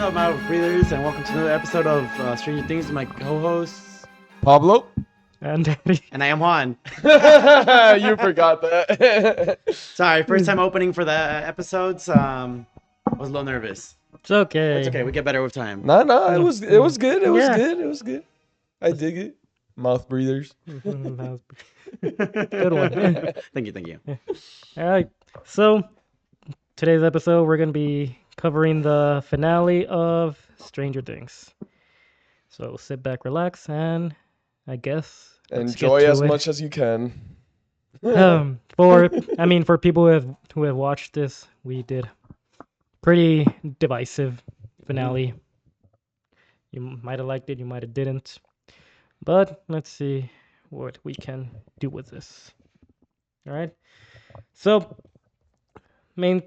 up, my breathers, and welcome to another episode of Stranger Things with my co-hosts, Pablo? And Daddy. and I am Juan. You forgot that. Sorry, first time opening for the episodes. I was a little nervous. It's okay. It's okay, we get better with time. No, it was good. It was Yeah. good. It was good. I dig it. Mouth breathers. Good one. Thank you. All right. So, today's episode, we're going to be covering the finale of Stranger Things. So, sit back, relax, and I guess let's get Enjoy to as it. much as you can. For people who have watched this, we did pretty divisive finale. You might have liked it, you might have didn't. But let's see what we can do with this. All right. So main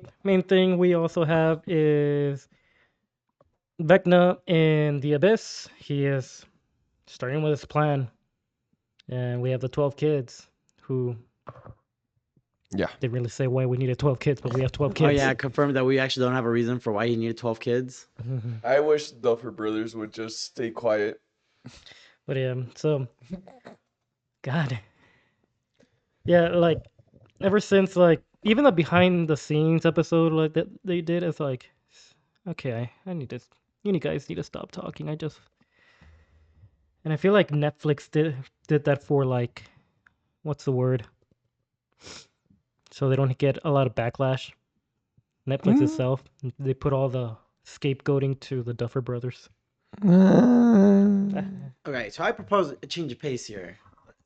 thing we also have is Vecna in the Abyss. He is starting with his plan, and we have the 12 kids who. Yeah. Didn't really say why we needed 12 kids, but we have 12 kids. Oh yeah, confirmed that we actually don't have a reason for why he needed 12 kids. I wish the Duffer Brothers would just stay quiet. But yeah, so God. Yeah, like ever since like even the behind the scenes episode like that they did, it's like okay, I need to you guys need to stop talking. And I feel like Netflix did that for like what's the word? So they don't get a lot of backlash. Netflix itself, they put all the scapegoating to the Duffer Brothers. Okay, so I propose a change of pace here.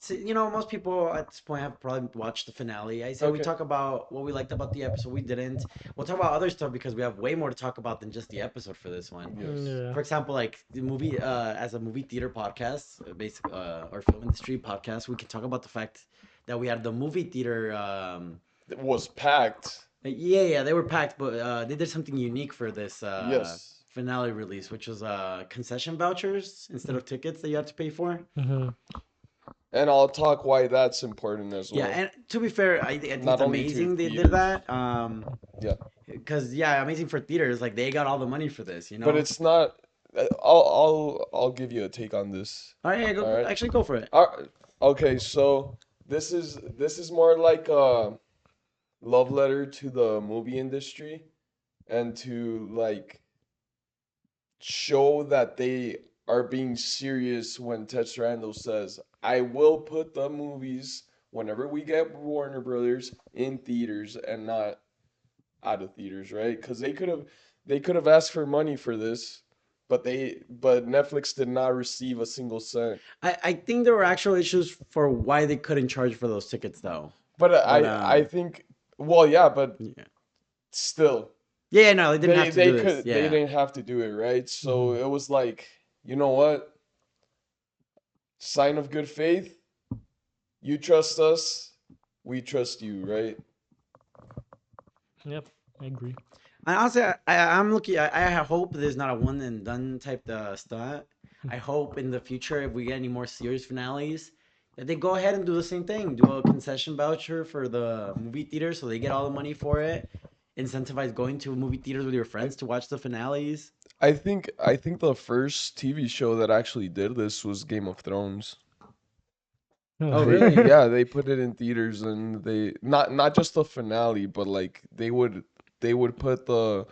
So, most people at this point have probably watched the finale. I say we Okay. talk about what we liked about the episode, we didn't. We'll talk about other stuff because we have way more to talk about than just the episode for this one. Yes. Yeah. For example, like the movie, as a movie theater podcast, basically, or film industry podcast, we can talk about the fact that we had the movie theater. It was packed. Yeah, they were packed, but they did something unique for this Yes. finale release, which was concession vouchers instead of tickets that you had to pay for. Mm-hmm. And I'll talk why that's important as well. Yeah, and to be fair, I think Not it's only to amazing they did theaters. that. Yeah. Because amazing for theaters. Like they got all the money for this, But it's not. I'll give you a take on this. All right, all right. Actually, go for it. Okay, so this is more like a love letter to the movie industry and to like show that they are being serious when Ted Sarandos says, I will put the movies whenever we get Warner Brothers in theaters and not out of theaters, right? Because they could have asked for money for this, but Netflix did not receive a single cent. I think there were actual issues for why they couldn't charge for those tickets, though. But I think, well, yeah, but Yeah. still, Yeah, no, they didn't have to do this. they Yeah. didn't have to do it, right? So it was like, you know what? Sign of good faith. You trust us, we trust you, right? Yep, I agree. And honestly, I'm looking. I hope there's not a one and done type stunt. I hope in the future, if we get any more series finales, that they go ahead and do the same thing. Do a concession voucher for the movie theater, so they get all the money for it. Incentivize going to movie theaters with your friends to watch the finales. I think the first TV show that actually did this was Game of Thrones. Oh, really? Yeah, they put it in theaters and they not just the finale, but like they would put the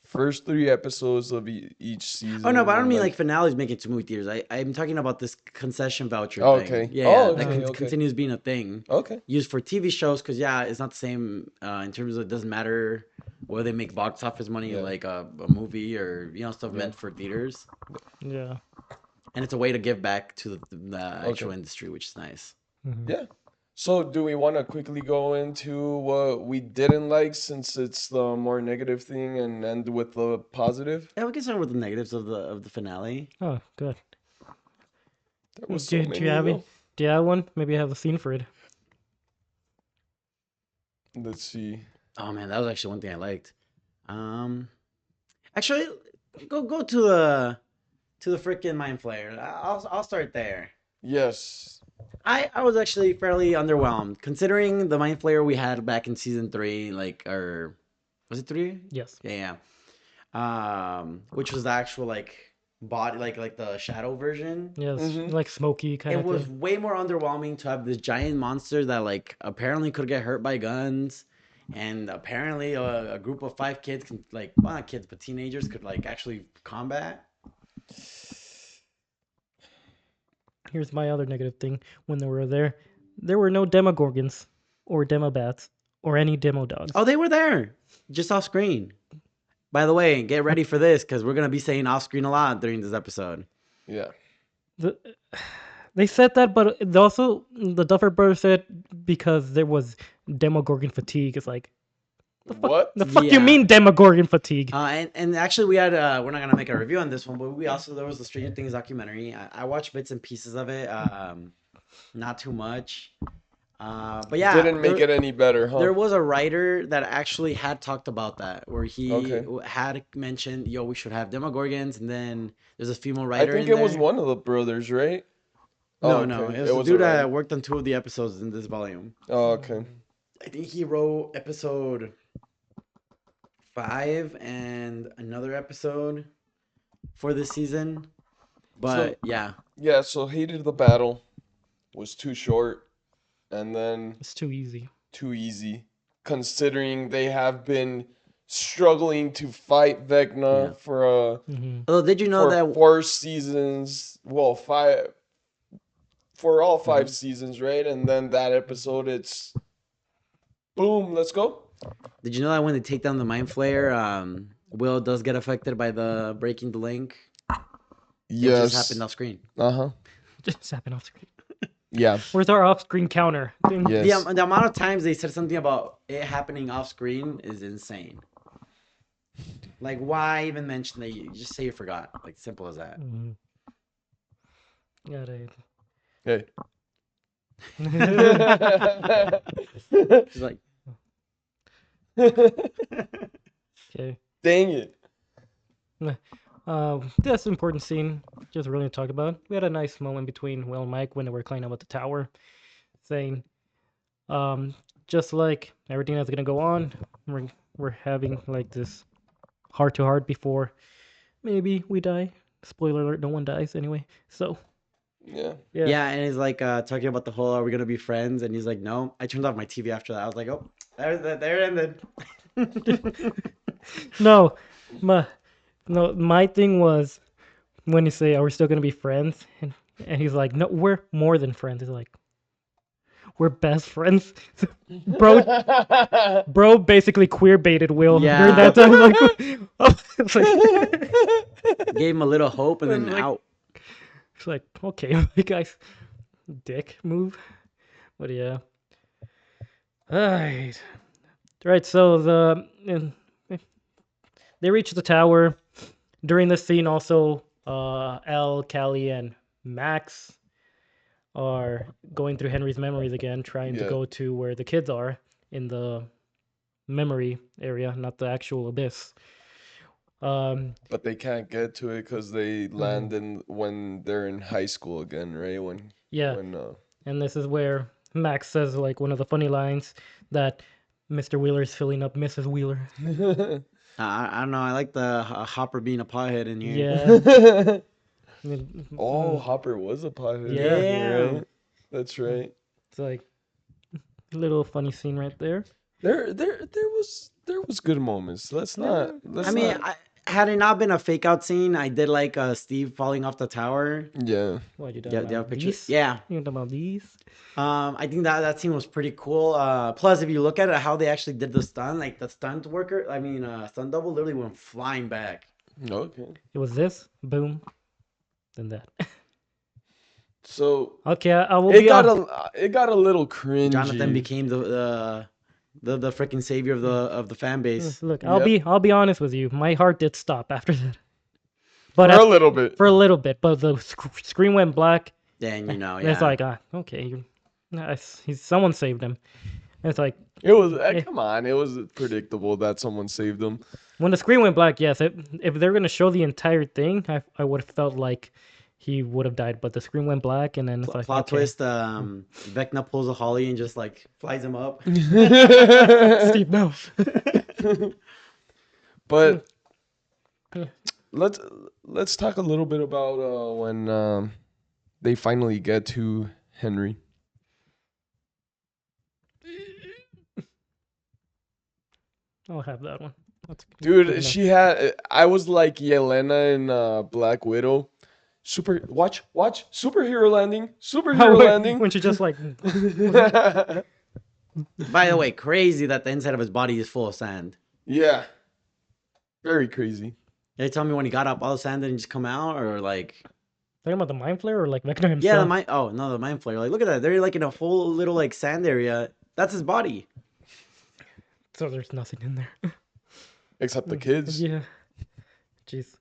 first 3 episodes of each season. Oh no, but I don't and, mean like finales make it to movie theaters. I'm talking about this concession voucher Oh, thing. okay. Yeah, Oh, that okay, okay. continues being a thing. Okay. Used for TV shows because it's not the same in terms of it doesn't matter whether they make box office money Yeah. like a movie or stuff Yeah. meant for theaters, Yeah. and it's a way to give back to the actual Okay. industry, which is nice. Mhm. Yeah. So do we want to quickly go into what we didn't like since it's the more negative thing and end with the positive? Yeah, we can start with the negatives of the finale. Oh, good. There was Do so you many, have it? though. Do you have one? Maybe I have a scene for it. Let's see. Oh man, that was actually one thing I liked. Actually, go to the freaking mind flayer. I'll start there. Yes. I was actually fairly underwhelmed considering the mind flayer we had back in season 3, like, or was it 3? Yes. Yeah. which was the actual like body, like the shadow version. Yes, Mhm. like smoky kind It of was thing. way more underwhelming to have this giant monster that like apparently could get hurt by guns, and apparently a group of 5 kids can like, well, not kids but teenagers could like actually combat. Here's my other negative thing. When they were there were no Demogorgons or Demobats or any Demo dogs. Oh, they were there, just off screen. By the way, get ready for this because we're gonna be saying off screen a lot during this episode. Yeah. The, they said that, but also the Duffer Brothers said because there was Demogorgon fatigue. It's like What? the fuck you Yeah. mean Demogorgon fatigue? And actually we had we're not gonna make a review on this one, but we also, there was the Stranger Things documentary. I watched bits and pieces of it, not too much. But yeah, Didn't make it any better, huh? there was a writer that actually had talked about that, where he Okay. had mentioned, "Yo, we should have Demogorgons," and then there's a female I writer think in it was there. one of the brothers, right? No, Oh, no, okay. it was It the was a dude writer. that worked on 2 of the episodes in this volume. Oh, okay. I think he wrote episode 5 and another episode for this season. But yeah, Yeah, so hated the battle was too short and then It's too easy. too easy, considering they have been struggling to fight Vecna Yeah. for Hmm. although did you know for that 4 seasons. Well, 5 for all 5 Mhm. seasons, right? And then that episode, it's boom, let's go. Did you know that when they take down the Mind Flayer, Will does get affected by the breaking the link? It just happened off screen. Uh-huh. Just happened off screen. Yeah. Where's our off-screen counter? Yes. The amount of times they said something about it happening off screen is insane. Like, why even mention that? You just say you forgot. Like, simple as that. Mhm. Got it. Hey. Just like, Okay. Dang it. That's an important scene. Just really talk about. We had a nice moment between Will and Mike when they were cleaning up at the tower, saying, just like everything that's gonna go on, we're having like this heart to heart before maybe we die. Spoiler alert: no one dies anyway. So Yeah. yeah. And he's like talking about the whole, are we gonna be friends? And he's like, no. I turned off my TV after that. I was like, oh, there it ended. No, my thing was when you say, "Are we still gonna be friends?" and he's like, "No, we're more than friends." He's like, "We're best friends." Bro basically queer baited Will during Yeah. that time. It's like, Gave him a little hope and then Like- out. it's like, okay, you guys, dick move. But yeah. Alright. Right, so they reach the tower. During this scene, also, Elle, Callie, and Max are going through Henry's memories again, trying to Yeah. go to where the kids are in the memory area, not the actual abyss. But they can't get to it because they land in when they're in high school again, right? Yeah, When and this is where Max says, like, one of the funny lines that Mr. Wheeler is filling up Mrs. Wheeler. I don't know. I like the Hopper being a pothead in here. Yeah. Oh, Hopper was a pothead. Yeah. Yeah. Right? That's right. It's like a little funny scene right there. There was good moments. Let's not. I mean, had it not been a fake out scene, I did like Steve falling off the tower. Yeah. What you Do talking you have a about? picture? These? Yeah. You talking about these? I think that scene was pretty cool. Plus, if you look at it, how they actually did the stunt, like the stunt worker, stunt double literally went flying back. Okay. It was this, boom, then that. So Okay, I will it be got on. it got a little cringy. Jonathan became the freaking savior of the fan base. Look, Yep. I'll be honest with you. My heart did stop after that, but For a little bit. for a little bit. But the screen went black. Then And it's like, okay, someone saved him. And it's like It was come on. It was predictable that someone saved him. when the screen went black. Yes, if they're gonna show the entire thing, I would have felt like he would have died. But the screen went black, and then it's like, plot okay. twist. Vecna pulls a Holly and just like flies him up. Steve, no. But let's talk a little bit about when they finally get to Henry. I'll have that one. That's good Dude, enough. she had. I was like Yelena in Black Widow. Watch superhero landing, superhero landing. When she just like By the way, crazy that the inside of his body is full of sand. Yeah, very crazy. They tell me when he got up, all the sand didn't just come out, or like, talking about the mind flare or like Vecna himself. yeah, the mind. Oh no, the mind flare. Like, look at that. They're like in a whole little like sand area. That's his body. So there's nothing in there. Except the kids. Yeah. Jeez.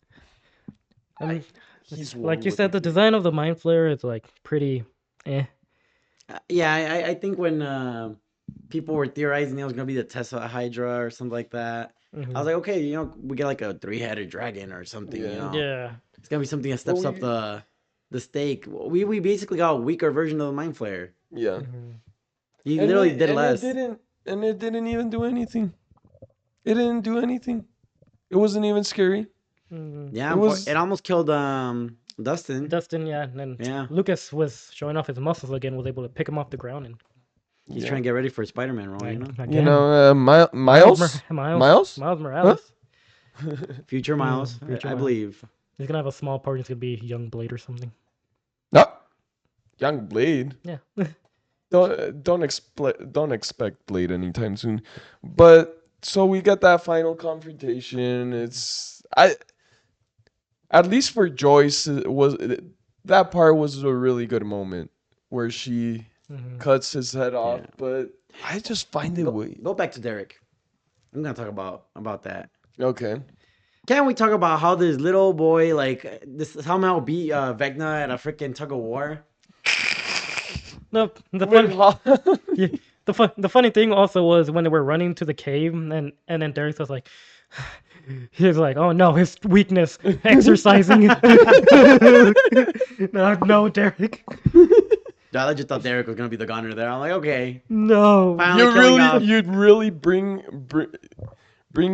I mean, He's like one you with said, the design of the mind flare is like pretty eh. Yeah, I think when people were theorizing it was gonna be the Tesla Hydra or something like that, I was like, okay, you know, we get like a 3-headed dragon or something. You know, Yeah. it's gonna be something that steps Well, up the stake. We basically got a weaker version of the mind flare. Yeah. He literally did and less. It didn't even do anything. It didn't do anything. It wasn't even scary. Yeah, It was- it almost killed Dustin. Dustin, yeah, and then Yeah. Lucas was showing off his muscles again, was able to pick him off the ground and He's trying to get ready for a Spider-Man role, you know? again, You know, Miles. Miles Morales. Future Miles, Future I Miles. believe. He's gonna have a small part. He's gonna be young Blade or something. No. Young Blade. Yeah. Don't expect Blade anytime soon. But so we get that final confrontation. At least for Joyce that part was a really good moment where she cuts his head off. Yeah. But I just find it way Go back to Derek. I'm gonna talk about that. okay. Can we talk about how this little boy this somehow beat Vecna at a freaking tug of war? No, the Wait, fun, yeah, the funny thing also was when they were running to the cave, and then Derek was like, he was like, oh no, his weakness, exercising. No, Derek. I legit thought Derek was gonna be the gunner there. I'm like, okay, No. finally killing off. You'd really bring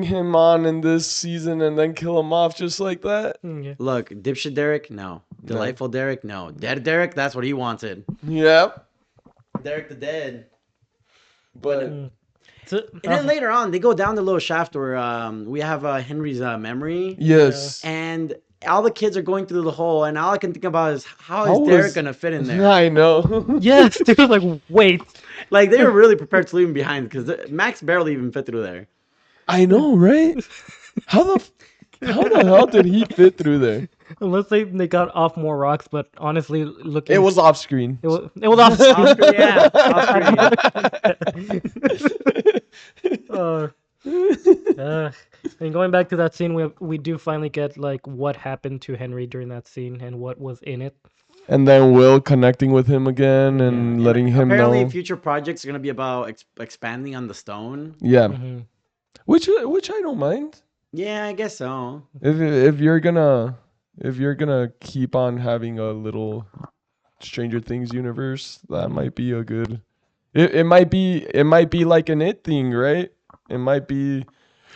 him on in this season and then kill him off just like that? Yeah. Look, dipshit Derek, no. Delightful Derek, no. Dead Derek, that's what he wanted. Yep. Derek the Dead. But So, And then later on, they go down the little shaft where we have Henry's memory, yes. and all the kids are going through the hole, and all I can think about is how How is Derek was- gonna fit in there? I know. yes, they was like, wait. Like they were really prepared to leave him behind because Max barely even fit through there. I know, right? How the hell did he fit through there? Unless they got off more rocks, but honestly, looking, It was off screen. it was off screen. Oscar, yeah, Oscar. And going back to that scene, we do finally get like what happened to Henry during that scene and what was in it. And then Will connecting with him again and letting him Apparently, know. future projects are gonna be about expanding on the stone. Yeah. Mhm. Which I don't mind. Yeah, I guess so. If you're gonna keep on having a little Stranger Things universe, that might be a good. It might be like an It thing, right? It might be.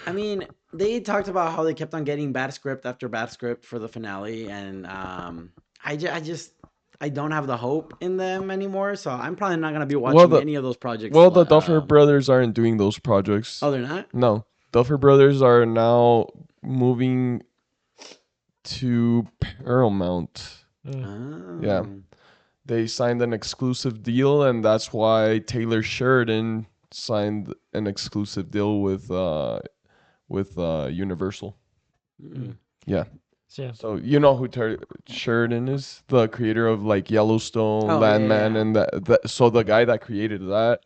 I mean, they talked about how they kept on getting bad script after bad script for the finale, and I don't have the hope in them anymore. So I'm probably not gonna be watching any of those projects. Well, the Duffer Brothers aren't doing those projects. Oh, they're not. No, Duffer Brothers are now moving to Paramount. Oh. Yeah. They signed an exclusive deal, and that's why Taylor Sheridan signed an exclusive deal with Universal. Mm. Yeah. Yeah. So you know who Sheridan is? The creator of like Yellowstone, Oh, Landman, yeah. and that. So the guy that created that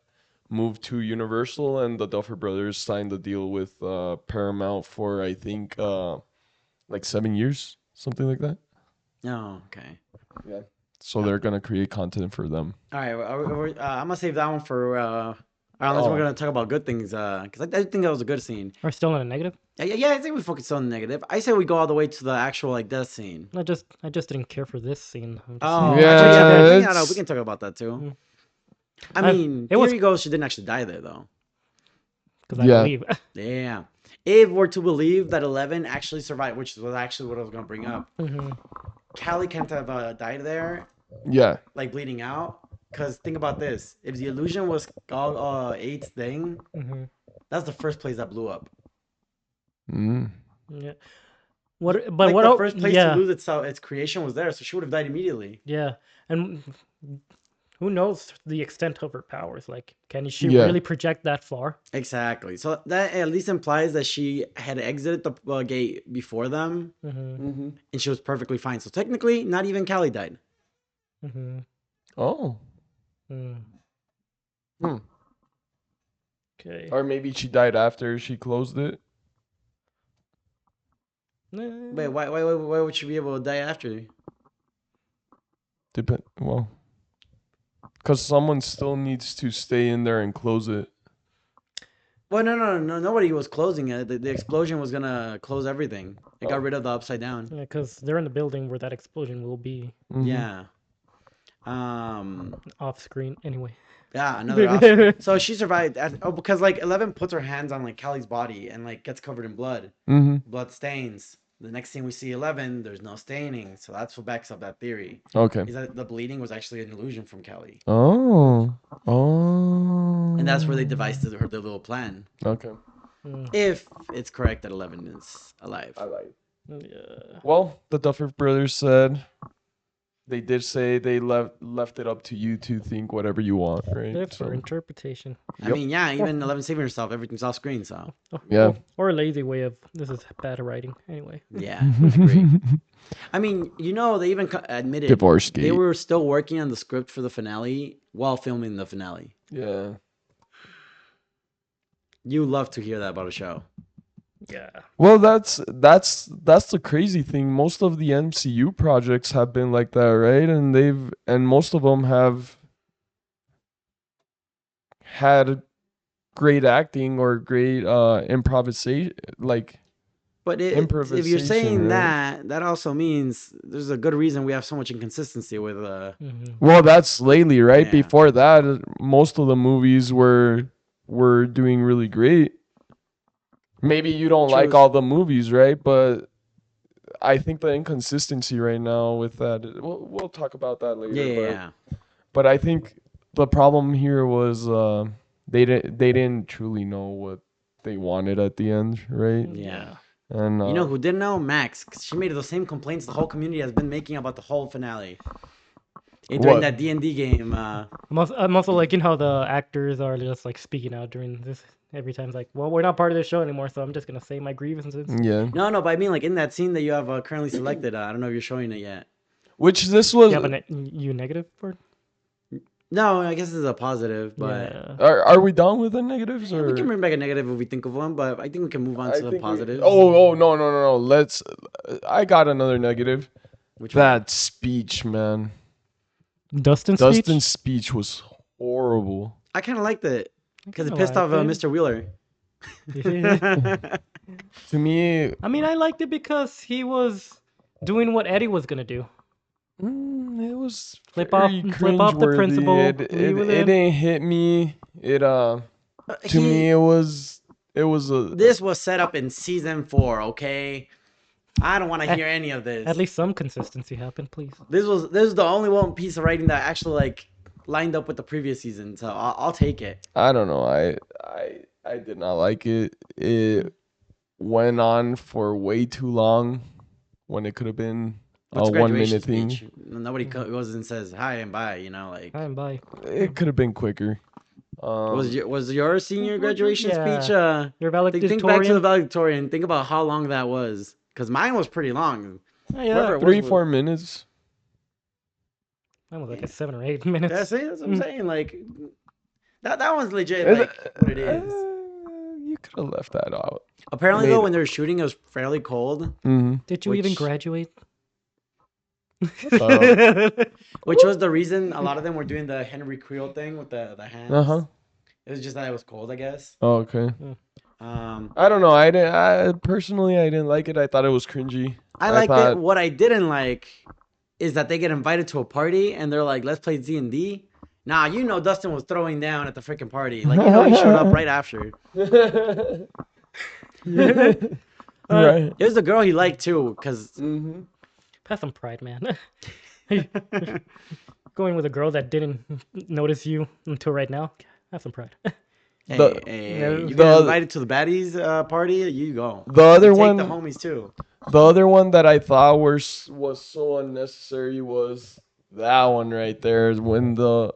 moved to Universal, and the Duffer Brothers signed the deal with Paramount for I think like 7 years, something like that. Oh, okay. Yeah. So they're gonna create content for them. All right. I'm gonna save that one for. Unless Oh. we're gonna talk about good things, because I think that was a good scene. Are still on a negative? Yeah. I think we focus on the negative. I say we go all the way to the actual like death scene. I just didn't care for this scene. I'm just- Oh, Yeah, actually, it's- we can talk about that too. Mm. I I- mean, it was- here you go. She didn't actually die there though. 'Cause I Yeah. believe. Yeah. if we're to believe that 11 actually survived, which was actually what I was gonna bring up, Mm-hmm. Callie can't have died there, Yeah. like bleeding out. Because think about this: if the illusion was all 8's thing, Mm-hmm. that's the first place that blew up. Mm. Yeah. What? But Like what? the first place to Yeah. lose its creation was there, so she would have died immediately. Yeah. And who knows the extent of her powers? Like, can she Yeah. really project that far? Exactly. So that at least implies that she had exited the gate before them, Mm-hmm. Mm-hmm. and she was perfectly fine. So technically, not even Callie died. Mm-hmm. Oh. Mm. Hmm. Okay. Or maybe she died after she closed it. Wait, why would she be able to die after? Depend. Well, because someone still needs to stay in there and close it. Well, no. Nobody was closing it. The explosion was gonna close everything. It got Oh. rid of the upside down. Yeah, because they're in the building where that explosion will be Mhm. Yeah. Um. off screen anyway. Yeah. Another option. So she survived. Because like 11 puts her hands on like Callie's body and like gets covered in blood. Mhm. Blood stains. The next thing we see 11, there's no staining. So that's what backs up that theory. Okay. Is that the bleeding was actually an illusion from Callie. Oh. Oh. And that's where they devised their little plan. Okay. Mm. If it's correct that 11 is alive. I like. Yeah. Well, the Duffer brothers said they did say they left it up to you to think whatever you want, right? That's for interpretation. I mean, yeah, even 11 saving herself, everything's off screen, so. Yeah. Or a lazy way of this is bad writing anyway. Yeah, I agree. I mean, they even admitted Divorce they gate. were still working on the script for the finale while filming the finale. Yeah. You love to hear that about a show. Yeah. Well, that's the crazy thing. Most of the MCU projects have been like that, right? And most of them have had great acting or great improvisation, like But if you're improvisation, saying right? that also means there's a good reason we have so much inconsistency with Well, that's lately, right? Yeah. Before that, most of the movies were doing really great. Maybe you don't like True. all the movies, right? But I think the inconsistency right now with that, we'll talk about that later. Yeah. But I think the problem here was they didn't truly know what they wanted at the end, right? Yeah. And You know who didn't know? Max. 'Cause she made the same complaints the whole community has been making about the whole finale. During What? that D&D game. I'm also liking how the actors are just like speaking out during this every time. It's like, well, we're not part of this show anymore, so I'm just gonna say my grievances. Yeah. No, but I mean like in that scene that you have currently selected. I don't know if you're showing it yet. Which this was. You have a you negative for? No, I guess it's a positive, but Yeah. Are we done with the negatives we or? can bring back a negative if we think of one. But I think we can move on I to the think we- positives. Oh no. Let's. I got another negative. Which one? That speech, man. Dustin's Dustin's speech. speech was horrible. I kind of liked it because it kinda pissed off liked it. Mr. Wheeler. To me, I mean, I liked it because he was doing what Eddie was gonna do. it was Flip off very the cringeworthy. principal, It leave with him. didn't hit me. It to me it was a This was set up in season 4. Okay, I don't want to hear any of this. At least some consistency happened, please. This is the only one piece of writing that actually like lined up with the previous season, so I'll take it. I don't know. I did not like it. It went on for way too long when it could have been What's a the 1 graduation minute thing. speech? Nobody goes and says hi and bye. Like. Hi and bye. It could have been quicker. Was your senior graduation Yeah. speech? Your Think back to the valedictorian. valedictorian. Think about how long that was, because mine was pretty long. Oh, yeah. Whoever it 3-4 minutes. Mine was like a 7 or 8 minutes. That's it. That's what I'm saying. Like that one's legit. Like what it is. You could have left that out. Apparently, made though, it. when they were shooting, it was fairly cold, Mm-hmm. Did you even Which- graduate? which was the reason a lot of them were doing the Henry Creel thing with the hands. It was just that it was cold, I guess. Oh, okay. Um, I don't know. I personally didn't like it. I thought it was cringy. I liked thought- it. What I didn't like is that they get invited to a party and they're like, "Let's play D&D." Nah, Dustin was throwing down at the freaking party. Like he showed up right after. Uh, Right. It was the girl he liked too, because Mm-hmm. Have some pride, man. Going with a girl that didn't notice you until right now. Have some pride. hey, The hey, No, you the get oth- invited to the baddies party, you go. the You other take the one homies too. the other one that I thought was so unnecessary was that one right there. Is when the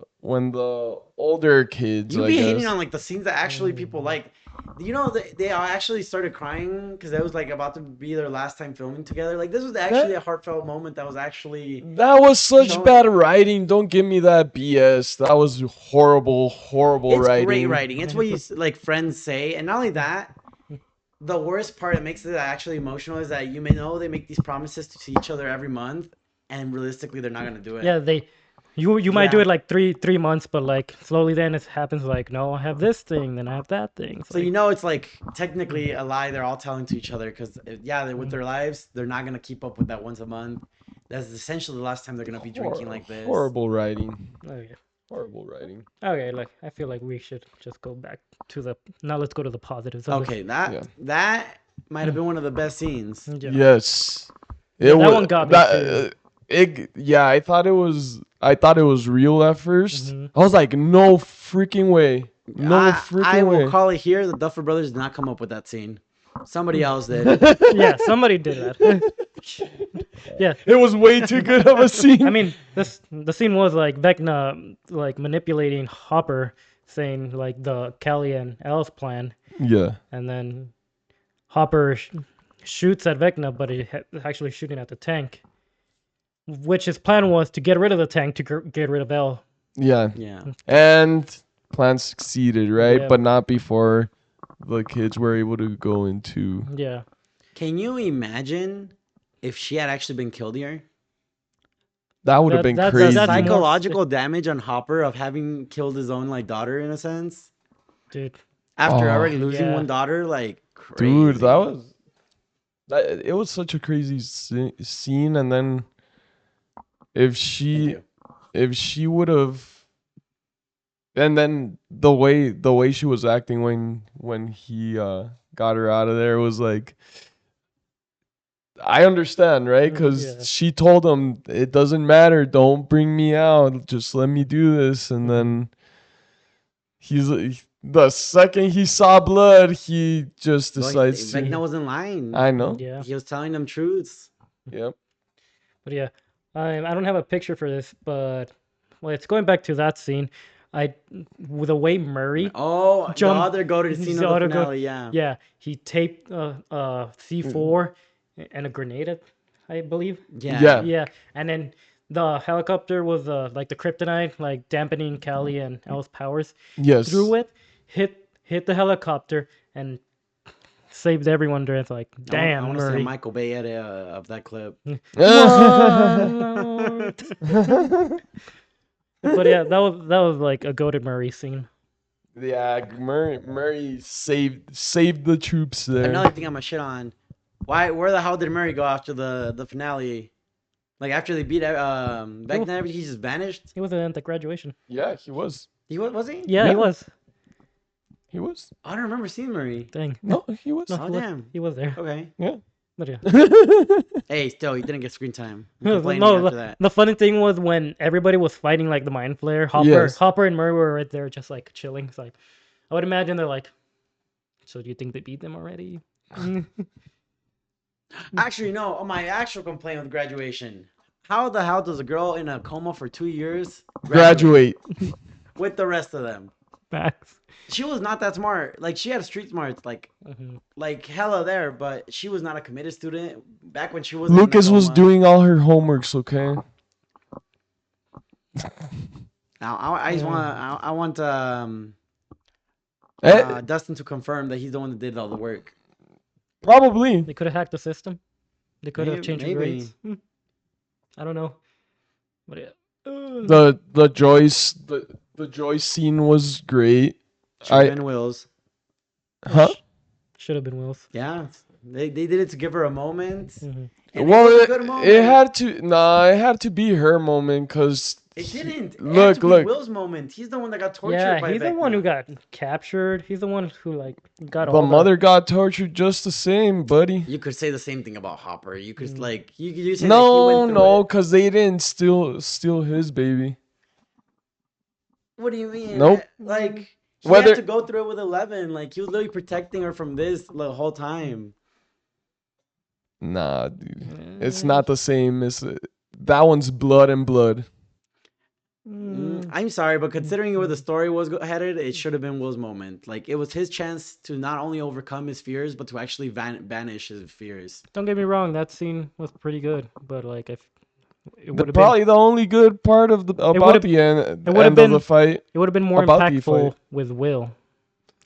older kids, You I be hating guess. on like the scenes that actually people like. You know, they all actually started crying because it was like about to be their last time filming together. Like this was actually a That heartfelt moment that was actually that was such shown. bad writing. Don't give me that BS. That was horrible, horrible It's great writing. writing. It's what you like friends say, and not only that. The worst part that makes it actually emotional is that you may know they make these promises to each other every month, and realistically, they're not gonna do it. yeah, you might do Yeah. it like three months, but like slowly then it happens like no, I have this thing, then I have that thing. It's So you like know it's like technically a lie they're all telling to each other because yeah, with mm, their lives, they're not gonna keep up with that once a month. That's essentially the last time they're gonna be drinking like this. Horrible writing. okay. Horrible writing. Okay, like I feel like we should just go back to the now let's go to the positives of Okay, Yeah. that might have been one of the best scenes. this. Yeah. Yes. It Yeah, that was one got me that. too. It yeah. I thought it was. I thought it was real at first. Hmm. I was like, no freaking way. No I freaking will way. call it here. The Duffer Brothers did not come up with that scene. Somebody else did. Yeah, somebody did that. Yeah. It was way too good of a scene. I mean, the scene was like Vecna like manipulating Hopper, saying like the Kelly and Alice plan, Yeah. and then Hopper shoots at Vecna, but he actually shooting at the tank, which his plan was to get rid of the tank to get rid of L. Yeah. Yeah. And plan succeeded, right? Yeah. But not before the kids were able to go into. Yeah. Can you imagine if she had actually been killed here? That would have been That's The crazy. that's more psychological damage on Hopper of having killed his own like daughter in a sense dude. after Oh. already losing Yeah. one daughter, like crazy. Dude, that was. It was such a crazy scene, and then if Thank she you. if she would have, and then the way she was acting when he got her out of there was like, I understand, right? Because Yeah. she told him it doesn't matter, don't bring me out, just let me do this, and then the second he saw blood, he just Well, decides Vecna to. wasn't lying. I know. Yeah. He was telling them truths. Yep. But yeah, I don't have a picture for this, but well, it's going back to that scene. I with the way Murray Oh, the jumped, other go to the scene the of the other go- finale. Yeah. yeah, he taped C4 and a grenade, I believe. Yeah. Yeah, and then the helicopter was like the kryptonite, like dampening Callie and Elle's powers. Yes. Threw it, hit the helicopter, and saved everyone. There, it's like, damn, I want to say Murray. Michael Bay edit of that clip. One more. But yeah, that was like a goated Murray scene. Yeah, Murray saved the troops there. Another thing I'm gonna shit on. Where the hell did Murray go after the finale? Like after they beat Vecna, and everything, he just vanished. He was at the graduation. Yeah, he was. Was he? Yeah, Yeah. he was. He was. I don't remember seeing Murray. Dang. No, he was. No, Oh he was, damn. he was there. Okay. Yeah. But yeah. Hey, still, he didn't get screen time. I'm No, complaining no, after that. the funny thing was when everybody was fighting like the mind flare, Yes. Hopper and Murray were right there just like chilling. It's like I would imagine they're like, so do you think they beat them already? Actually, no. My actual complaint with graduation. How the hell does a girl in a coma for 2 years Graduate. with the rest of them? Facts. She was not that smart. Like she had street smarts, Mhm. like hella there, but she was not a committed student back when she was. Lucas was doing all her homeworks, okay? Now I just want I want Eh, Dustin to confirm that he's the one that did all the work. probably. They could have hacked the system. They could have changed the Maybe. grades. I don't know. But yeah. The Joyce scene was great. Should have been Will's. Huh? Should have been Will's. Yeah. They did it to give her a moment, Mhm. and it Well, was a good moment. it had to be her moment because It didn't. It had to look, be look, Will's moment. He's the one that got tortured Yeah, by he's the one who Vecna. got captured. He's the one who like got the all the. mother got tortured just the same, buddy. You could say the same thing about Hopper. You could Mm. you say that he No, went through no, it. because they didn't steal his baby. What do you mean? Nope. Like he had Whether to go through it with 11. Like he was literally protecting her from this the whole time. Nah, dude, it's Mm, not the same. It's that one's blood and blood. mm, I'm sorry, but considering where the mm. story was headed, it should have been Will's moment. Like it was his chance to not only overcome his fears, but to actually banish his fears. Don't get me wrong, that scene was pretty good, but like if it The, would have been, probably the only good part of the it would about have, the end, it would have end of the been, fight it would have been more about the impactful fight. with Will.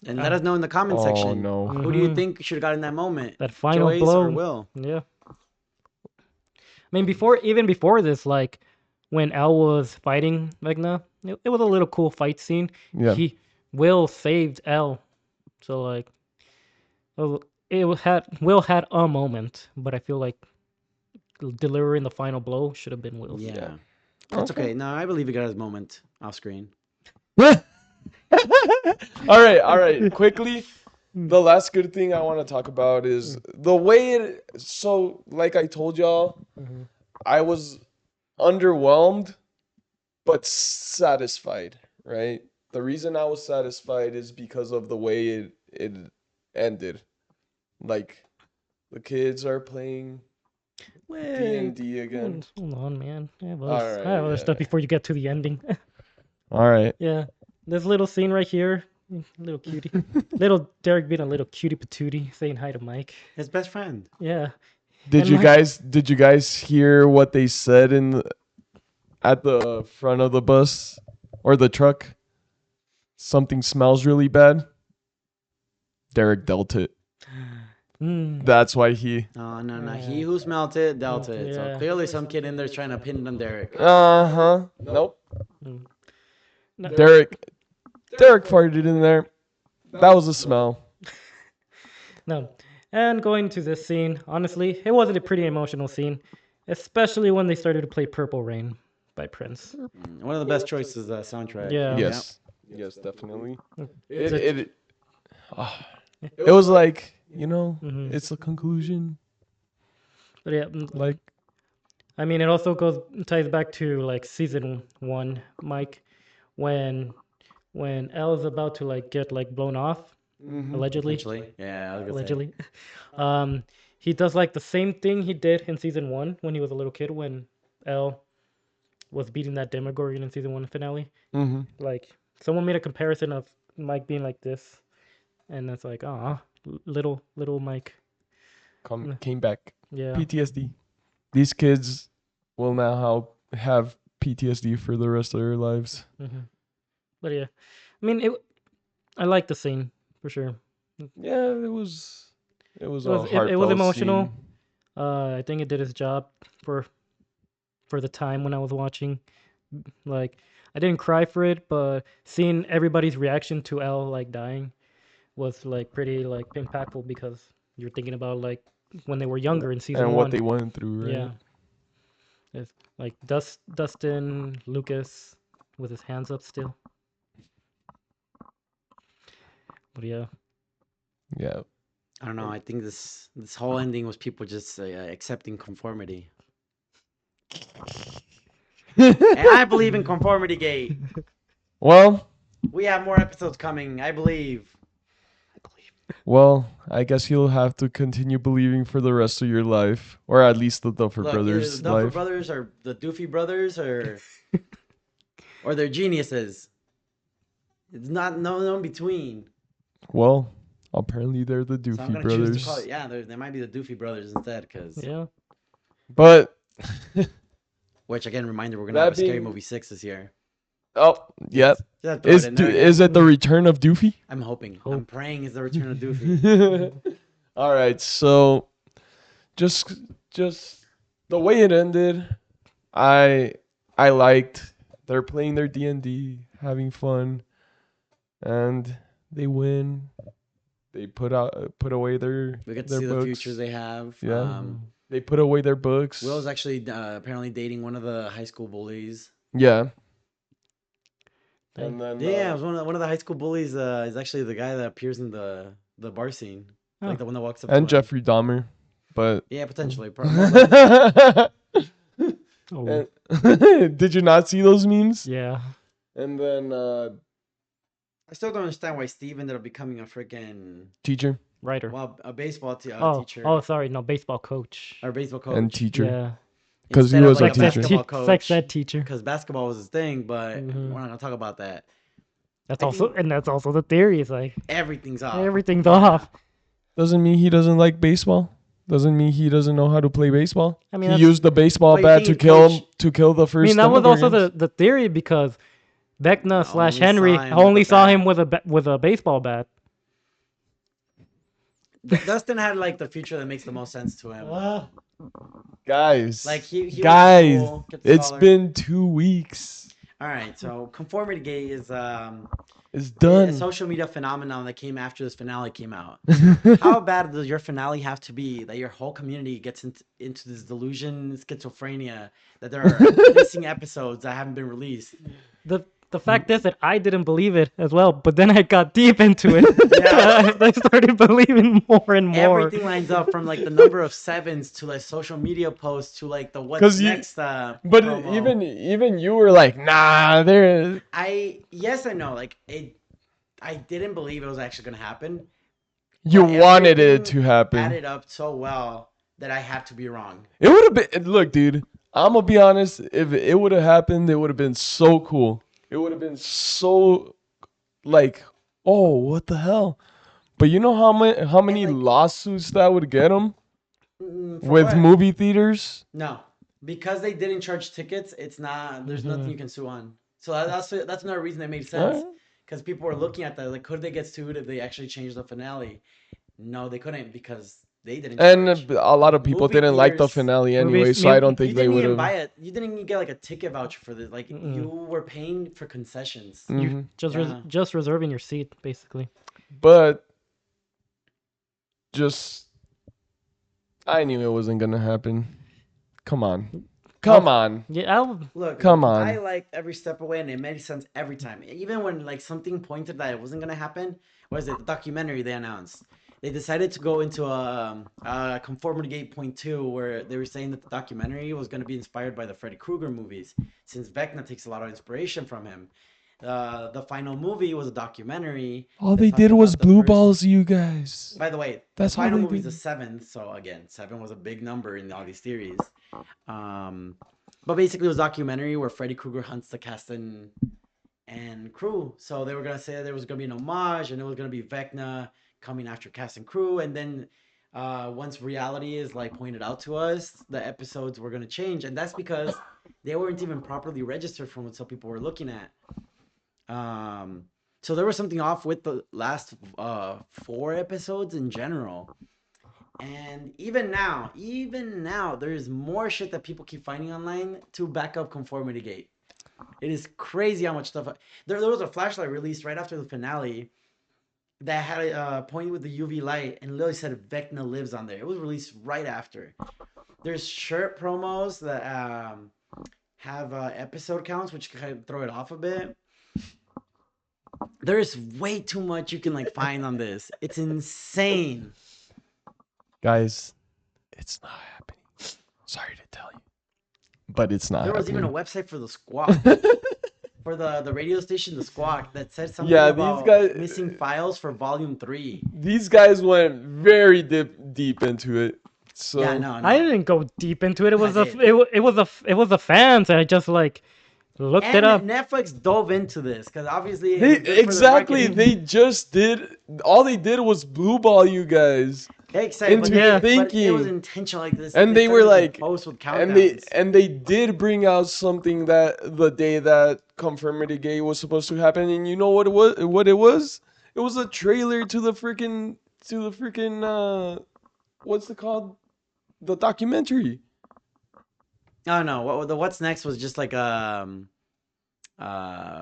And let us know in the comment Oh section. no. Who do you Hmm. think should have gotten that moment? That final Joyce or blow. Will? Yeah. I mean, even before this, like when Al was fighting Vecna, it was a little cool fight scene. Yeah. He Will saved Al, so like had Will had a moment, but I feel like delivering the final blow should have been Will's. Yeah. Yeah. It's Okay. okay. No, I believe he got his moment off screen. All right, all right. Quickly, the last good thing I want to talk about is the way it. So, like I told y'all, Mm-hmm. I was underwhelmed but satisfied. Right. The reason I was satisfied is because of the way it ended. Like the kids are playing D Wait, and D again. hold on, man. All I have right. other stuff Yeah. before you get to the ending. All right. Yeah, this little scene right here, little cutie, little Derek being a little cutie patootie, saying hi to Mike. His best friend. Yeah, Did and you Mike, guys hear what they said at the front of the bus or the truck? Something smells really bad. Derek dealt it. mm, That's why he. Oh, no, no. He who smelt it dealt it. So yeah. clearly some kid in there's trying to pin on Derek. Uh-huh. Nope. Mm. No, Derek farted in there. That was a smell. no. And going to this scene, honestly, it wasn't a pretty emotional scene, especially when they started to play Purple Rain by Prince. One of the best choices soundtrack. Yeah. Yeah. Yes. Yes, definitely. It's Ah, it was like, Mhm. it's a conclusion. But yeah, Like, I mean, it also ties back to like season 1, Mike, when Elle's about to like get like blown off, allegedly. Essentially. Yeah, I was gonna say. Allegedly. Um, he does like the same thing he did in season 1 when he was a little kid when Elle was beating that Demogorgon in season 1 finale. mm-hmm. Like someone made a comparison of Mike being like this, and it's like, ah, little Mike. Came back. Yeah. PTSD. These kids will now have PTSD for the rest of their lives. Hmm. But yeah, I mean, I like the scene for sure. Yeah, it was a heartfelt It was emotional. scene. I think it did its job for the time when I was watching. Like, I didn't cry for it, but seeing everybody's reaction to Elle like dying was like pretty like impactful because you're thinking about like when they were younger in season And 1. what they went through, right? Yeah, it's like Dustin Lucas with his hands up still. But yeah, Yeah. I don't know. I think this whole ending was people just accepting conformity. And I believe in conformity gate. Well, We have more episodes coming. I believe. I guess you'll have to continue believing for the rest of your life, or at least the Duffer Look, Brothers' the Duffer life. Brothers or the Doofy Brothers or they're geniuses. It's not no in between. Well, apparently they're the So I'm Doofy gonna choose to call Brothers. it. Yeah, they might be the Doofy Brothers instead, because yeah. But which again, reminder, we're gonna That have a Scary being- Movie 6 this year. oh, yep. Just have to throw it in there Is again. it the return of Doofy? I'm hoping. Hope. I'm praying it's the return of Doofy. All right, so just the way it ended, I liked. They're playing their D&D, having fun, and they win. they put away their We get to their see the books. futures they have. Yeah. They put away their books. Will's actually apparently dating one of the high school bullies. Yeah. Dang. And then Yeah, it was one of the high school bullies is actually the guy that appears in the bar scene, Oh. like the one that walks up and to him. Jeffrey Dahmer, but Yeah, potentially. Oh. did you not see those memes? Yeah. And then I still don't understand why Steve ended up becoming a freaking teacher Writer. a baseball Oh. teacher Oh, sorry. No, baseball coach. or baseball coach and teacher. Yeah. 'Cause he instead of, was a like, teacher. basketball Sex coach. ed teacher. Because basketball was his thing, but Mhm. we're not gonna talk about that. That's I also think- and that's also the theory. It's like Everything's off. everything's off. Doesn't mean he doesn't like baseball. Doesn't mean he doesn't know how to play baseball. I mean, He that's- used the baseball But you bat think to kill the I first. mean, that was also Demogorgons. the theory because Vecna slash Only Henry saw him only with a saw bat. him with a baseball bat. Dustin had like the future that makes the most sense to him. Guys. Like he went to guys, school, get the it's scholar. been 2 weeks. All right. So conformity gate is It's a done. social media phenomenon that came after this finale came out. How bad does your finale have to be that your whole community gets into this delusion, schizophrenia, that there are missing episodes that haven't been released? The fact is that I didn't believe it as well, but then I got deep into it. Yeah. I started believing more and more. Everything lines up from like the number of sevens to like social media posts to like the what's 'Cause you- next. But promo. even you were like, nah, there. Yes, I know. Like I didn't believe it was actually gonna happen. You But wanted it everything to happen. added up so well that I had to be wrong. It would have been. Look, dude. I'm gonna be honest. If it would have happened, it would have been so cool. It would have been so, like, oh, what the hell? But you know how many like- lawsuits that would get them For with what? movie theaters? No, because they didn't charge tickets. It's not. There's nothing you can sue on. So that's another reason that made sense. Alright. Because people were looking at that like, could they get sued if they actually changed the finale? No, they couldn't because they didn't. And charge. a lot of people Movie didn't like the theaters- finale anyway, Movies- so I mu- don't You think they didn't would even have. buy it. You didn't even get like a ticket voucher for this. Like Mm-mm. you were paying for concessions. Mhm. Just reserving your seat, basically. But just, I knew it wasn't gonna happen. Come on, come on. Yeah, Look, Come on. I liked every step away, and it made sense every time. Even when like something pointed that it wasn't gonna happen, was it the documentary they announced? They decided to go into a conformity gate point 2, where they were saying that the documentary was gonna be inspired by the Freddy Krueger movies, since Vecna takes a lot of inspiration from him. The final movie was a documentary. All that they talked did was about the blue first- balls, you guys. By the way, That's the all final they movie is did. the 7th, so again, 7 was a big number in all these theories. But basically, it was a documentary where Freddy Krueger hunts the cast and crew. So they were gonna say there was gonna be an homage, and it was gonna be Vecna coming after cast and crew, and then once reality is like pointed out to us, the episodes were gonna change, and that's because they weren't even properly registered from what some people were looking at. So there was something off with the last 4 episodes in general. And even now, there's more shit that people keep finding online to back up conformity gate. It is crazy how much stuff. There was a flashlight released right after the finale that had a point with the UV light and literally said Vecna lives on there. It was released right after. There's shirt promos that have episode counts, which kind of throw it off a bit. There's way too much you can like find on this. It's insane. Guys, it's not happening. Sorry to tell you, but it's not There was even a happening. website for the Squawk, for the radio station, the Squawk, that said something Yeah, these about guys- missing files for Volume 3. These guys went very deep into it. So Yeah, no. I didn't go deep into it. It was I a did. it was the fans. I just like looked And it up. Netflix dove into this because obviously it They was good for their exactly marketing. they just did all they did was blue ball you guys. Exactly, into but it was thinking. intentional like this. And they were started to like- post with And countdowns. they did bring out something that the day that Conformity Gate was supposed to happen, and you know what it was? What it was? It was a trailer to the freaking what's it called? The documentary. Oh no, what's next was just like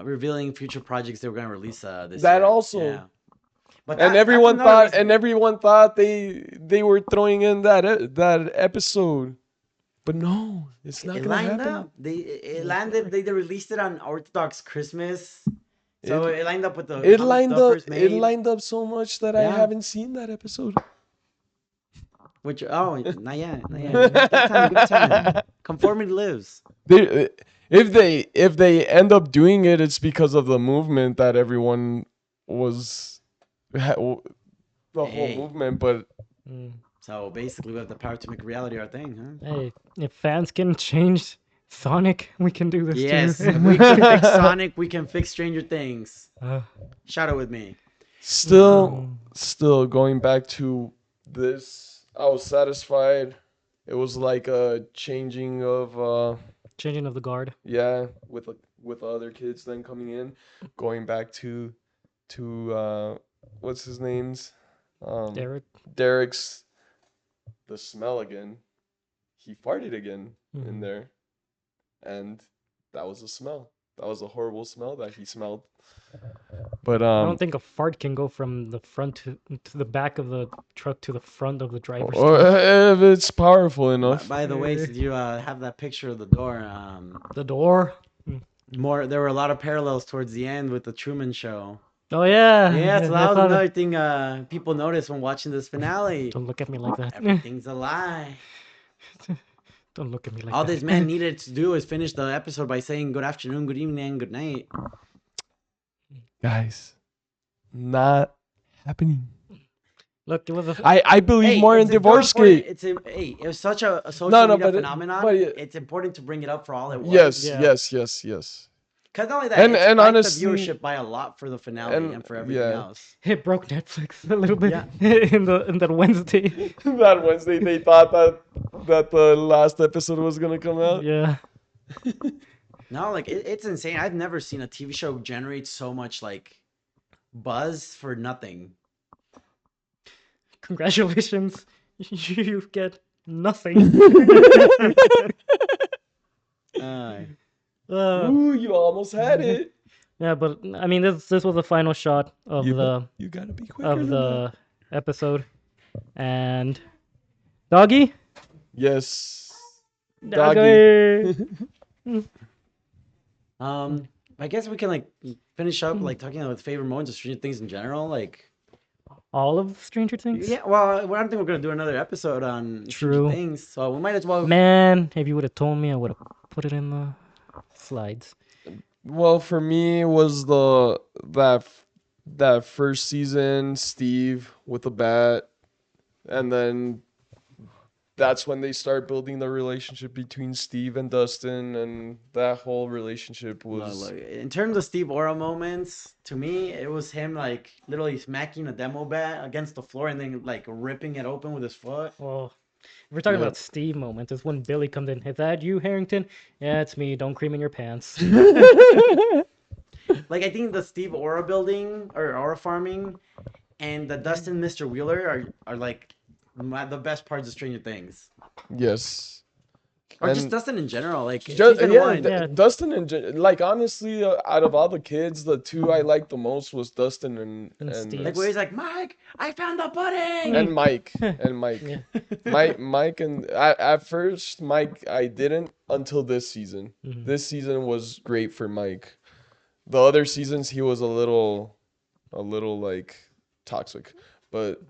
revealing future projects they were gonna release this That year. also. Yeah. But And that's another reason. everyone thought they were throwing in that episode. But no, it's not It gonna lined happen. up. It That's landed. why. They released it on Orthodox Christmas, so It it lined up with the comic stuff first it made. lined up so much that I Yeah. haven't seen that episode. Which not yet, not Yeah. yet. Give it time. Give it time. Conformity lives. They, if they end up doing it, it's because of the movement that everyone was the whole Hey. movement. But Mm. So basically, we have the power to make reality our thing, huh? Hey, if fans can change Sonic, we can do this Yes. too. If we can fix Sonic, we can fix Stranger Things. Uh, Shout out with me. still, um, still going back to this, I was satisfied. It was like a changing of changing of the guard. yeah, with other kids then coming in, going back to what's his name's Derek. Derek's, the smell again. He farted again in Mhm. there, and that was a smell. That was a horrible smell that he smelled. But I don't think a fart can go from the front to the back of the truck to the front of the driver's or truck. if it's powerful By, enough. by the way, Eh. since you have that picture of the door, The door. there were a lot of parallels towards the end with the Truman Show. Oh yeah. Yeah, so I that was saw another thing people noticed when watching this finale. Don't look at me like that. Everything's a lie. Don't look at me like All that. this man needed to do is finish the episode by saying good afternoon, good evening, and good night. Guys, not happening. Look, it was a. I believe more in it's Divorce important- Gate. Hey, it was such a social No, media but phenomenon. it- It's important to bring it up for all it was. Yes, Yeah. yes. Because not only that, And- it and spiked honestly- the viewership by a lot for the finale and for everything yeah. else. It broke Netflix a little bit Yeah. in that Wednesday. That Wednesday they thought that the last episode was gonna come out. Yeah. No, like it's insane. I've never seen a TV show generate so much like buzz for nothing. Congratulations. You get nothing. Uh, Ooh, you almost had it. Yeah, but I mean, this was the final shot of You gotta be quicker than that. the episode, and Doggy, Yes. Doggy. I guess we can like finish up like talking about favorite moments of Stranger Things in general. Like, All of Stranger Things. yeah, well, I don't think we're gonna do another episode on True. Stranger Things, so we might as well. Man, if you would have told me, I would have put it in the slides. Well, for me, it was that first season, Steve with the bat, and then that's when they start building the relationship between Steve and Dustin, and that whole relationship was Look, in terms of Steve Ora moments, to me, it was him like literally smacking a demo bat against the floor and then like ripping it open with his foot. Well, if we're talking Yeah. about Steve moments, it's when Billy comes in. Is that you, Harrington? Yeah, it's me. Don't cream in your pants. Like I think the Steve Ora building or Ora farming and the Dustin Mr. Wheeler are like the best parts of Stranger Things. yes. Or just And Dustin in general. Like Just, season yeah, one. Yeah. Dustin and like honestly, out of all the kids, the two I liked the most was Dustin And Steve. Like where he's like, Mike, I found the pudding. and Mike and Mike. Yeah. Mike and at first Mike I didn't until this season. Mhm. This season was great for Mike. The other seasons he was a little like toxic, but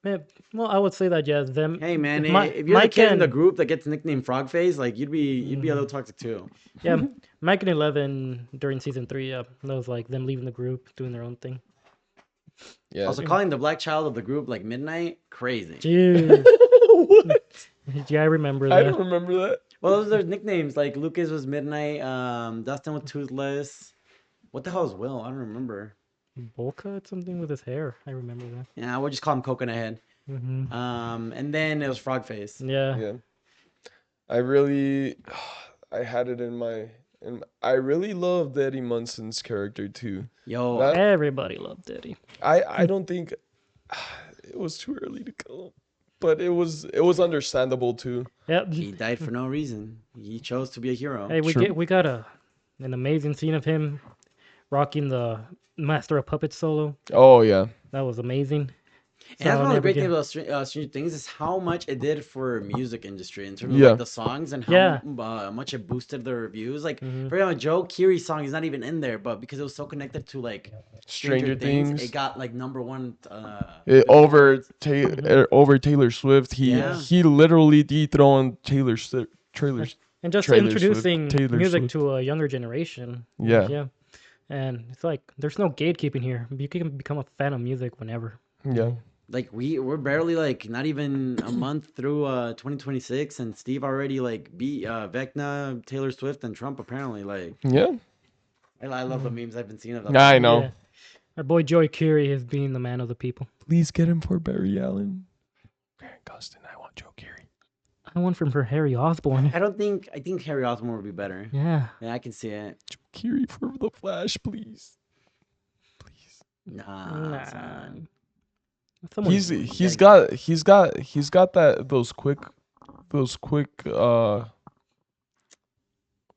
Yeah, well, I would say that yeah, them. Hey man, if Mi- if you're Mike the kid in the and- group that gets nicknamed Frog Face, like you'd be a little toxic too. Yeah, Mike and 11 during season 3. Yeah, that was like them leaving the group, doing their own thing. yeah. Also calling the black child of the group like Midnight, crazy. Jeez. What? Yeah, I remember I that. don't remember that. Well, those are their nicknames. Like Lucas was Midnight, Dustin was Toothless. What the hell is Will? I don't remember. Bowl cut something with his hair. I remember that. Yeah, we'll just call him Coconut Head. Hmm. And then it was Frog Face. Yeah. Yeah. I really I had it in I really loved Eddie Munson's character too. Yo, That- Everybody loved Eddie. I don't think it was too early to go, but it was understandable too. Yep. he died for no reason. He chose to be a hero. Hey, True. we got an amazing scene of him rocking the Master of Puppets solo. Oh yeah. That was amazing. And that's So one of the never great things get. about Stranger Things is how much it did for music industry in terms of like Yeah. the songs and how Yeah. much it boosted the reviews. Like Mhm. for example, Joe Keery's song is not even in there, but because it was so connected to like Stranger Stranger Things, it Things. got like #1 billboards. Mhm. Over Taylor Swift. He Yeah. he literally dethroned And and just Trailer Swift. introducing Taylor music Swift. to a younger generation. Like, Yeah. yeah. And it's like there's no gatekeeping here. You can become a fan of music whenever. Yeah. Like we're barely like not even a month through 2026, and Steve already like beat Vecna, Taylor Swift, and Trump apparently. Like Yeah. I love the Mhm. memes I've been seeing of that I song. know. Yeah. Our boy Joey Curie is being the man of the people. Please get him for Barry Allen. Grant Gustin, I want Joe Keery. I want from for Harry Osborn. I think Harry Osborn would be better. Yeah. Yeah, I can see it. Joe Keery for the Flash, please. Please. Nah, Nah. son. Someone. He's got that those quick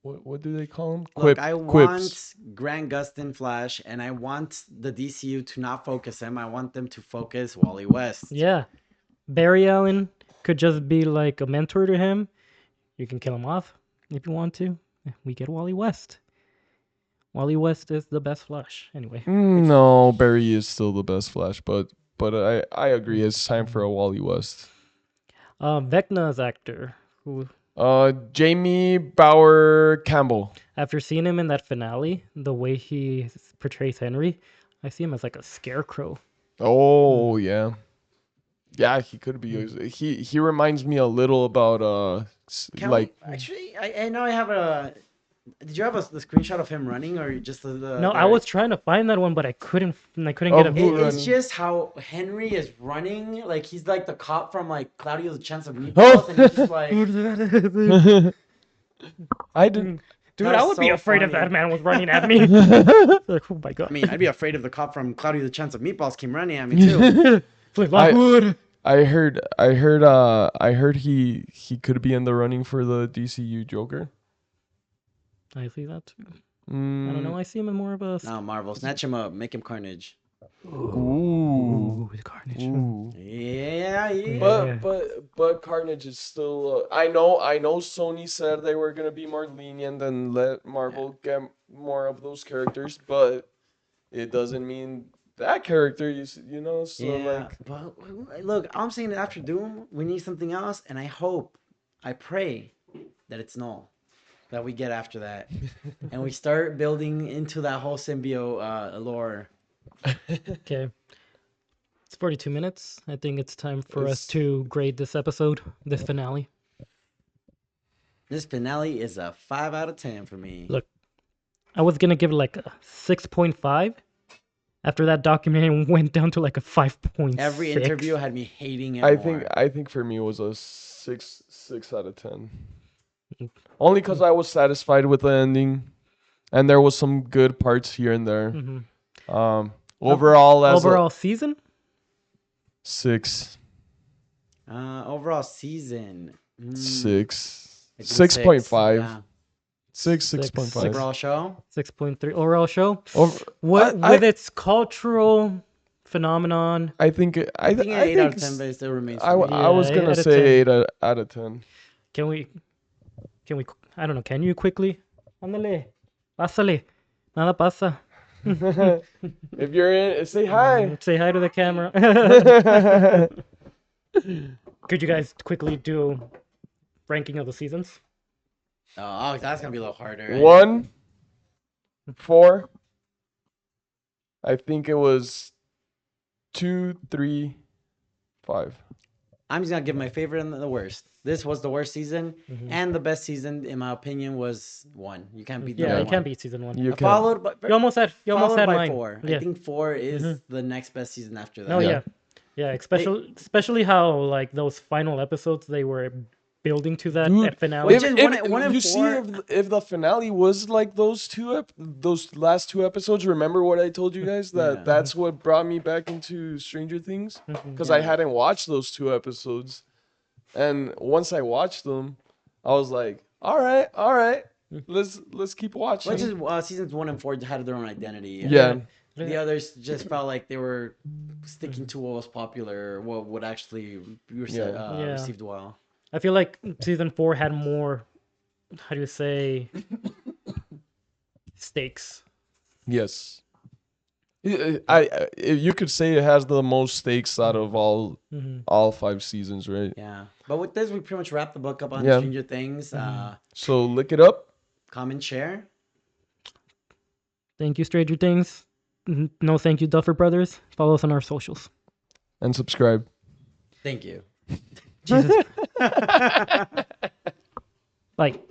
what do they call them? Look, I Quips. want Grant Gustin Flash, and I want the DCU to not focus him. I want them to focus Wally West. Yeah. Barry Allen could just be like a mentor to him. You can kill him off if you want to. We get Wally West. Wally West is the best Flash. Anyway. No, Barry is still the best Flash, but I agree. It's time for a Wally West. Vecna's actor, who Jamie Bauer Campbell. after seeing him in that finale, the way he portrays Henry, I see him as like a scarecrow. Oh yeah, yeah. He could be. He reminds me a little about like Actually, I know I have a. Did you have the screenshot of him running or just No, I was trying to find that one, but I couldn't. I couldn't get Of a. who It's running? just how Henry is running. Like he's like the cop from like Claudio's Chance of Oh! Meatballs, and he's just like I did. Dude, That I is would be so afraid if funny. that man was running at me. Like, oh my god. I mean, I'd be afraid if the cop from Claudio the Chance of Meatballs came running at me too. Like, Lockwood. I heard he could be in the running for the DCU Joker. I see that too. I Mm, don't know. I see him in more of a. No, Marvel, snatch him up, make him Carnage. Ooh. The Carnage. Ooh. Yeah, yeah. But Carnage is still. I know. Sony said they were gonna be more lenient and let Marvel get more of those characters, but it doesn't mean that character. You know. So Yeah, like. but look, I'm saying that after Doom, we need something else, and I hope, I pray that it's null, that we get after that, and we start building into that whole symbiote lore. Okay. It's 42 minutes. I think it's time for us It's- to grade this episode, this finale. This finale is a 5 out of 10 for me. Look, I was gonna give it like a 6.5. After that documentary went down to like a 5.6. Every interview had me hating it more. I think for me it was a 6 out of 10. Only because I was satisfied with the ending, and there was some good parts here and there. Mhm. Overall, as Overall season, 6, Overall season. 6, I think 6.5, yeah. 6.5. Overall show. 6.3. Overall show, Over, what I- with its cultural phenomenon. I think I think an 8 out of think 10, but it still remains. I, for me. I was Yeah, gonna 8 out of say 10. 8 out of 10. Can we? I don't know. Can you quickly? Ándale, pásale. Nada pasa. If you're in, say hi. Say hi to the camera. Could you guys quickly do ranking of the seasons? Oh, that's gonna be a little harder. 1, 4. I think it was 2, 3, 5. I'm just gonna give my favorite and the worst. This was the worst season, Mhm. and the best season, in my opinion, was 1. You can't beat the Yeah, other you can't one. beat season 1. You can. Followed by You almost had followed by mine. 4. Yeah. I think 4 is Mhm. the next best season after that. No, Yeah. yeah, especially how like those final episodes they were building to that Dude, finale. Which is one and you see, 4. if the finale was like those last 2 episodes, remember what I told you guys that Yeah. that's what brought me back into Stranger Things, Mhm. because I Yeah. hadn't watched those 2 episodes, and once I watched them, I was like, all right, let's keep watching. Which is seasons 1 and 4 had their own identity. Yeah. The others just felt like they were sticking to what was popular, what would actually be Yeah. received well. I feel like season 4 had more, how do you say, stakes. Yes. You could say it has the most stakes out of all 5 seasons, right? Yeah. But with this, we pretty much wrapped the book up on Yeah. Stranger Things. So look it up Comment, share. Thank you, Stranger Things. No, thank you, Duffer Brothers. Follow us on our socials. and subscribe. Thank you. Jesus. Like.